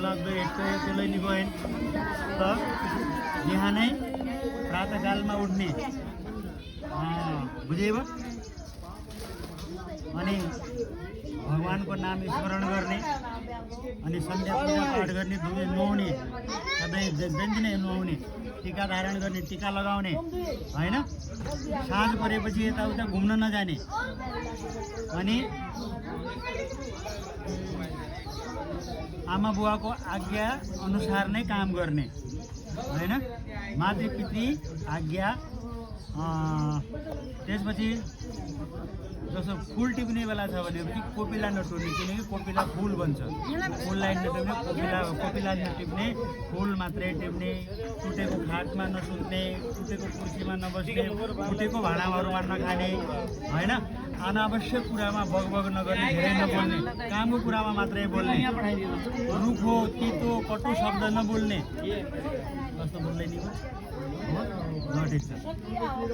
नग्दो हेर्छ त्यसलाई नि गएन त बिहानै प्रातःकालमा उठ्ने बुझेको अनि भगवानको नाम स्मरण गर्ने अनि सन्ध्या पूजा पाठ गर्ने नुहाउने सधैँ दिनदिनै नुहाउने टीका धारण गर्ने टीका लगाउने हैन साँझ परेपछि यताउता घुम्न नजाने अनि आमा बुवाको आज्ञा अनुसार नै काम गर्ने हैन मातृपितृ आज्ञा त्यसपछि जस्तो फुल टिप्ने बेला छ भनेपछि कोपिला नटुर्ने किनकि कोपिला फुल बन्छ फुललाई नटिप्ने कोपिला नटिप्ने फुल मात्रै टिप्ने टुटेको खाटमा नसुत्ने टुटेको कुर्सीमा नबस्ने फुटेको भाँडाहरूमा नखाने हैन अनावश्यक कुरामा बगबग नगर्ने धेरै नबोल्ने कामको कुरामा मात्रै बोल्ने रुखो तितो कटु शब्द नबोल्ने कस्तो बोल्दै नि हो ल ठिक छ